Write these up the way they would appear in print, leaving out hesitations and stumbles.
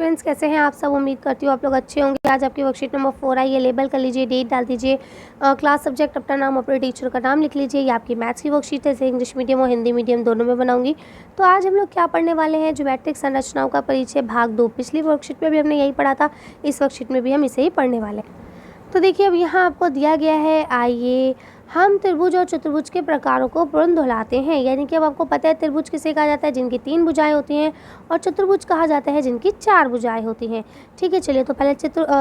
Friends, कैसे हैं आप सब। उम्मीद करती हूँ आप लोग अच्छे होंगे। आज आपकी वर्कशीट नंबर 4 आई है। लेबल कर लीजिए, डेट डाल दीजिए, क्लास, सब्जेक्ट, अपना नाम, अपने टीचर का नाम लिख लीजिए। ये आपकी मैथ्स की वर्कशीट है, इसे इंग्लिश मीडियम और हिंदी मीडियम दोनों में बनाऊंगी। तो आज हम लोग क्या पढ़ने वाले हैं, ज्योमेट्रिक संरचनाओं का परिचय भाग 2। पिछली वर्कशीट में भी हमने यही पढ़ा था, इस वर्कशीट में भी हम इसे ही पढ़ने वाले हैं। तो देखिए, अब यहाँ आपको दिया गया है, आइए हम त्रिभुज और चतुर्भुज के प्रकारों को पुनः दोहराते हैं। यानी कि अब आपको पता है त्रिभुज किसे कहा जाता है, जिनकी 3 भुजाएं होती हैं, और चतुर्भुज कहा जाता है जिनकी 4 भुजाएं होती हैं। ठीक है, चलिए तो पहले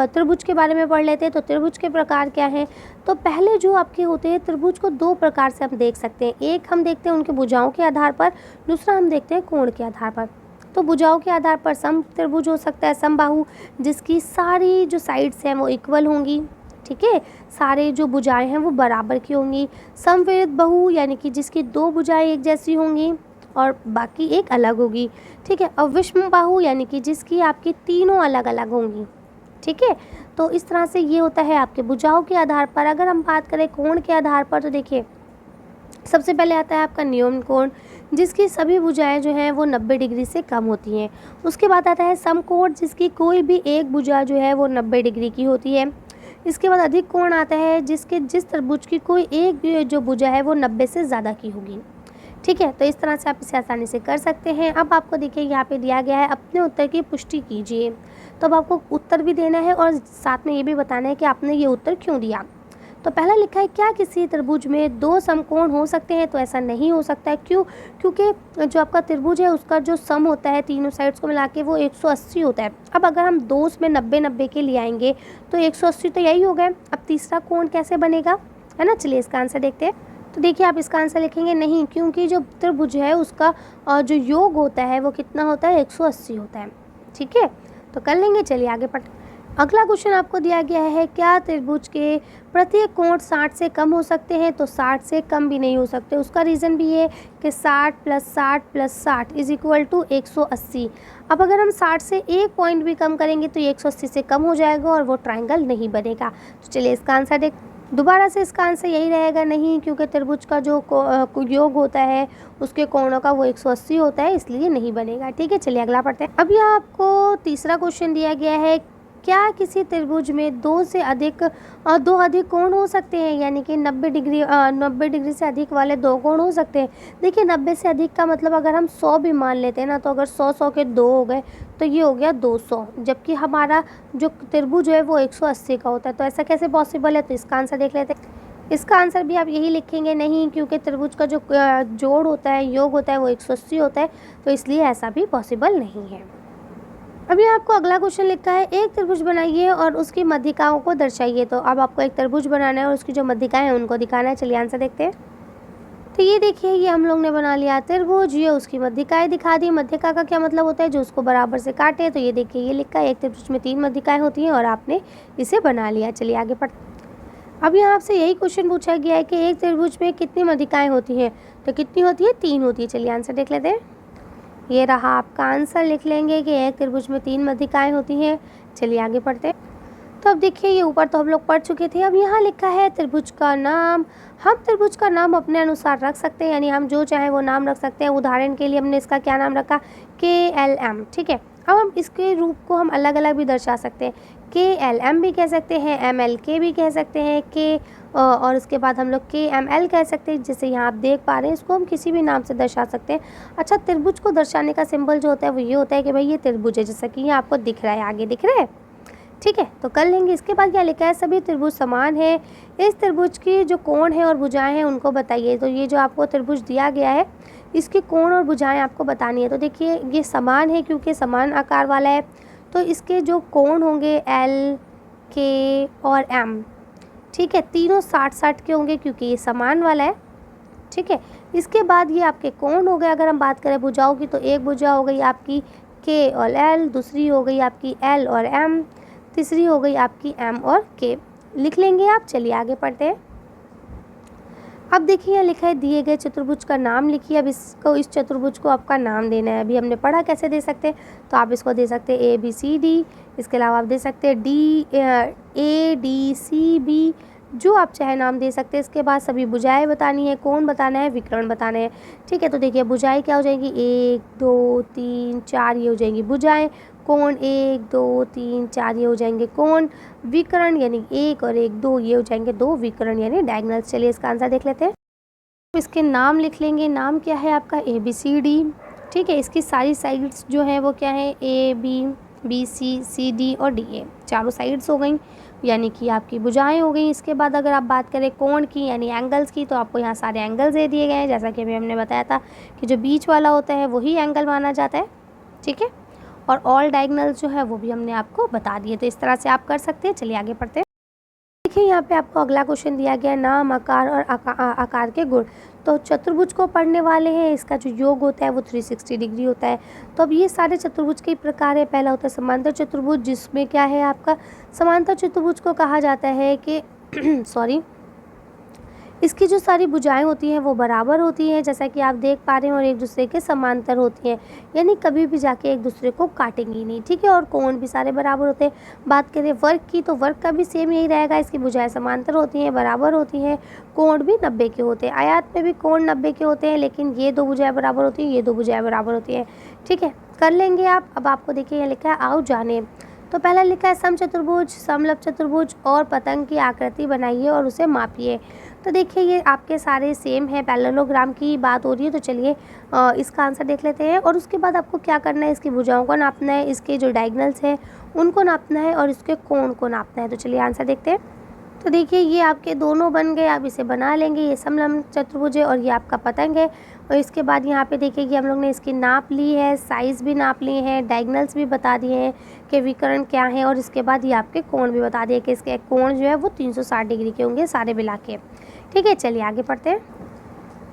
त्रिभुज के बारे में पढ़ लेते हैं। तो त्रिभुज के प्रकार क्या हैं। तो पहले जो आपके होते हैं, त्रिभुज को 2 प्रकार से हम देख सकते हैं। एक हम देखते हैं उनकी भुजाओं के आधार पर, दूसरा हम देखते हैं कोण के आधार पर। तो भुजाओं के आधार पर सम त्रिभुज हो सकता है, समबाहु, जिसकी सारी जो साइड्स हैं वो इक्वल होंगी। ठीक है, सारे जो भुजाएं हैं वो बराबर की होंगी। समविरुद्ध बहु, यानी कि जिसकी 2 भुजाएं एक जैसी होंगी और बाकी एक अलग होगी। ठीक है, और विषम बाहु, यानी कि जिसकी आपकी तीनों अलग अलग होंगी। ठीक है, तो इस तरह से ये होता है आपके भुजाओं के आधार पर। अगर हम बात करें कोण के आधार पर, तो देखिए सबसे पहले आता है आपका न्यून कोण, जिसकी सभी भुजाएं जो हैं वो 90 डिग्री से कम होती हैं। उसके बाद आता है समकोण, जिसकी कोई भी एक भुजा जो है वो 90 डिग्री की होती है। इसके बाद अधिक कोण आता है, जिस त्रिभुज की कोई एक जो भुजा है वो 90 से ज़्यादा की होगी। ठीक है, तो इस तरह से आप इसे आसानी से कर सकते हैं। अब आपको देखिए यहाँ पे दिया गया है, अपने उत्तर की पुष्टि कीजिए। तो अब आपको उत्तर भी देना है और साथ में ये भी बताना है कि आपने ये उत्तर क्यों दिया। तो पहला लिखा है, क्या किसी त्रिभुज में 2 समकोण हो सकते हैं। तो ऐसा नहीं हो सकता है। क्यों? क्योंकि जो आपका त्रिभुज है उसका जो सम होता है तीनों साइड्स को मिला के वो 180 होता है। अब अगर हम 2 उसमें 90-90 के लिए आएंगे तो 180 तो यही हो गए। अब तीसरा कोण कैसे बनेगा, है ना। चलिए इसका आंसर देखते हैं। तो देखिए आप इसका आंसर लिखेंगे नहीं, क्योंकि जो त्रिभुज है उसका जो योग होता है वो कितना होता है, 180 होता है। ठीक है, तो कर लेंगे। चलिए आगे पढ़। अगला क्वेश्चन आपको दिया गया है, क्या त्रिभुज के प्रत्येक कोण 60 से कम हो सकते हैं। तो 60 से कम भी नहीं हो सकते। उसका रीज़न भी है कि 60 + 60 + 60 = 180। अब अगर हम 60 से एक पॉइंट भी कम करेंगे तो ये 180 से कम हो जाएगा और वो ट्राइंगल नहीं बनेगा। तो चलिए इसका आंसर देख। दोबारा से इसका आंसर यही रहेगा, नहीं, क्योंकि त्रिभुज का जो योग होता है उसके कोणों का वो 180 होता है, इसलिए नहीं बनेगा। ठीक है, चलिए अगला पढ़ते हैं। अब यहाँ आपको तीसरा क्वेश्चन दिया गया है, क्या किसी त्रिभुज में 2 अधिक कोण हो सकते हैं। यानी कि 90 डिग्री से अधिक वाले 2 कोण हो सकते हैं। देखिए 90 से अधिक का मतलब अगर हम 100 भी मान लेते हैं ना, तो अगर 100 के 2 हो गए तो ये हो गया 200, जबकि हमारा जो त्रिभुज है वो 180 का होता है। तो ऐसा कैसे पॉसिबल है। तो इसका आंसर देख लेते हैं। इसका आंसर भी आप यही लिखेंगे, नहीं, क्योंकि त्रिभुज का जो जोड़ होता है, योग होता है, वो 180 होता है, तो इसलिए ऐसा भी पॉसिबल नहीं है। अभी आपको अगला क्वेश्चन लिखा है, एक त्रिभुज बनाइए और उसकी मध्यिकाओं को दर्शाइए। तो अब आपको एक त्रिभुज बनाना है और उसकी जो मध्यिकाएं हैं उनको दिखाना है। चलिए आंसर देखते हैं। तो ये देखिए, ये हम लोग ने बना लिया त्रिभुज, ये उसकी मध्यिकाएं दिखा दी। मध्यिका का क्या मतलब होता है, जो उसको बराबर से काटे। तो ये देखिए, ये लिखा है एक त्रिभुज में 3 मध्यिकाएं होती हैं और आपने इसे बना लिया। चलिए आगे पढ़। अब यहाँ आपसे यही क्वेश्चन पूछा गया है कि एक त्रिभुज में कितनी मध्यिकाएं होती हैं। तो कितनी होती है, 3 होती है। चलिए आंसर देख लेते हैं। ये रहा आपका आंसर, लिख लेंगे कि एक त्रिभुज में 3 मध्यिकाएं होती हैं। चलिए आगे पढ़ते हैं। तो अब देखिए, ये ऊपर तो हम लोग पढ़ चुके थे। अब यहाँ लिखा है त्रिभुज का नाम। हम त्रिभुज का नाम अपने अनुसार रख सकते हैं, यानी हम जो चाहे वो नाम रख सकते हैं। उदाहरण के लिए हमने इसका क्या नाम रखा, KLM। ठीक है, अब हम इसके रूप को हम अलग अलग भी दर्शा सकते हैं। KLM भी कह सकते हैं, MLK भी कह सकते हैं, और उसके बाद हम लोग KML कह सकते हैं। जैसे यहाँ आप देख पा रहे हैं, इसको हम किसी भी नाम से दर्शा सकते हैं। अच्छा, त्रिभुज को दर्शाने का सिंबल जो होता है वो ये होता है कि भाई ये त्रिभुज है, जैसा कि ये आपको दिख रहा है, आगे दिख रहा है। ठीक है, तो कर लेंगे। इसके बाद क्या लिखा है, सभी त्रिभुज समान है। इस त्रिभुज की जो कोण है और भुजाएं हैं उनको बताइए। तो ये जो आपको त्रिभुज दिया गया है, इसके कोण और भुजाएं आपको बतानी है। तो देखिए, ये समान है क्योंकि समान आकार वाला है, तो इसके जो कोण होंगे L, K और M, ठीक है, तीनों 60-60 के होंगे क्योंकि ये समान वाला है। ठीक है, इसके बाद ये आपके कोण हो गए। अगर हम बात करें भुजाओं की, तो एक भुजा हो गई आपकी K और L, दूसरी हो गई आपकी L और M, तीसरी हो गई आपकी M और K। लिख लेंगे आप। चलिए आगे पढ़ते हैं। अब देखिए, यहाँ लिखा है दिए गए चतुर्भुज का नाम लिखिए। अब इस चतुर्भुज को आपका नाम देना है। अभी हमने पढ़ा कैसे दे सकते हैं, तो आप इसको दे सकते हैं ABCD। इसके अलावा आप दे सकते हैं DADCB, जो आप चाहे नाम दे सकते हैं। इसके बाद सभी भुजाएं बतानी है, कोण बताना है, विकर्ण बताना है। ठीक है, तो देखिए भुजाएं क्या हो जाएंगी, 1 2 3 4 ये हो जाएंगी भुजाएं। कोण 1 2 3 4 ये हो जाएंगे कोण, विकर्ण यानी 1 और 1 2 ये हो जाएंगे 2 विकर्ण यानी डायगोनल्स। चलिए इसका आंसर देख लेते हैं। तो इसके नाम लिख लेंगे। नाम क्या है आपका ABCD। ठीक है, इसकी सारी साइड्स जो हैं वो क्या है ABCD और DA, चारों साइड्स हो गई यानी कि आपकी भुजाएं हो गई। इसके बाद अगर आप बात करें कोण की यानी एंगल्स की, तो आपको यहाँ सारे एंगल्स दे दिए गए हैं, जैसा कि अभी हमने बताया था कि जो बीच वाला होता है वही एंगल माना जाता है। ठीक है, और ऑल डायगोनल्स जो है वो भी हमने आपको बता दिए। तो इस तरह से आप कर सकते हैं। चलिए आगे पढ़ते हैं। देखिए यहाँ पे आपको अगला क्वेश्चन दिया गया है, नाम, आकार और आकार के गुण। तो चतुर्भुज को पढ़ने वाले हैं, इसका जो योग होता है वो 360 डिग्री होता है। तो अब ये सारे चतुर्भुज के प्रकार है। पहला होता है समांतर चतुर्भुज, जिसमें क्या है आपका समांतर चतुर्भुज को कहा जाता है कि सॉरी, इसकी जो सारी भुजाएं होती हैं वो बराबर होती हैं, जैसा कि आप देख पा रहे हैं, और एक दूसरे के समांतर होती हैं, यानी कभी भी जाके एक दूसरे को काटेंगी नहीं। ठीक है, और कोण भी सारे बराबर होते हैं। बात करें वर्ग की, तो वर्ग का भी सेम यही रहेगा, इसकी भुजाएं समांतर होती हैं, बराबर होती हैं, कोण भी 90 के होते हैं। आयत में भी कोण 90 के होते हैं, लेकिन ये दो भुजाएं बराबर होती हैं, ये दो भुजाएं बराबर होती हैं। ठीक है, कर लेंगे आप। अब आपको देखिए यहाँ लिखा है आओ जाने। तो पहला लिखा है समचतुर्भुज, समलंब चतुर्भुज और पतंग की आकृति बनाइए और उसे मापिए। तो देखिए ये आपके सारे सेम है, पैरेललोग्राम की बात हो रही है। तो चलिए इसका आंसर देख लेते हैं। और उसके बाद आपको क्या करना है, इसकी भुजाओं को नापना है, इसके जो डायगोनल्स हैं उनको नापना है और इसके कोण को नापना है। तो चलिए आंसर देखते हैं। तो देखिए ये आपके दोनों बन गए, आप इसे बना लेंगे। ये समलंब चतुर्भुज है और ये आपका पतंग है। और इसके बाद यहाँ पे देखिए कि हम लोग ने इसकी नाप ली है, साइज़ भी नाप लिए हैं, डायगोनल्स भी बता दिए हैं कि विकर्ण क्या है, और इसके बाद ये आपके कोण भी बता दिए कि इसके कोण जो है वो 360 डिग्री के होंगे सारे मिला के। ठीक है, चलिए आगे पढ़ते हैं।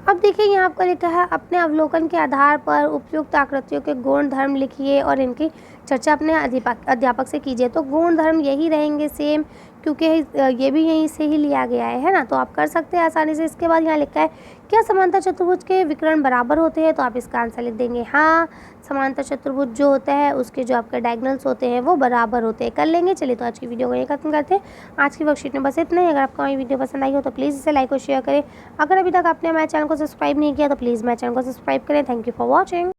अब देखिए यहाँ आपको लिखा है अपने अवलोकन के आधार पर उपयुक्त आकृतियों के गुण धर्म लिखिए और इनकी चर्चा अपने अध्यापक से कीजिए। तो गुण धर्म यही रहेंगे सेम, क्योंकि ये भी यहीं से ही लिया गया है ना, तो आप कर सकते हैं आसानी से। इसके बाद यहाँ लिखा है क्या समांतर चतुर्भुज के विकर्ण बराबर होते हैं, तो आप इसका आंसर लिख देंगे हाँ, समांतर चतुर्भुज जो होता है उसके जो आपके डायगोनल्स होते हैं वो बराबर होते हैं। कर लेंगे। चलिए तो आज की वीडियो को यहीं खत्म करते हैं। आज की वर्कशीट में बस इतना ही। अगर आपको हमारी वीडियो पसंद आई हो तो प्लीज़ इसे लाइक और शेयर करें। अगर अभी तक आपने हमारे चैनल को सब्सक्राइब नहीं किया तो प्लीज़ मेरे चैनल को सब्सक्राइब करें। Thank you for watching.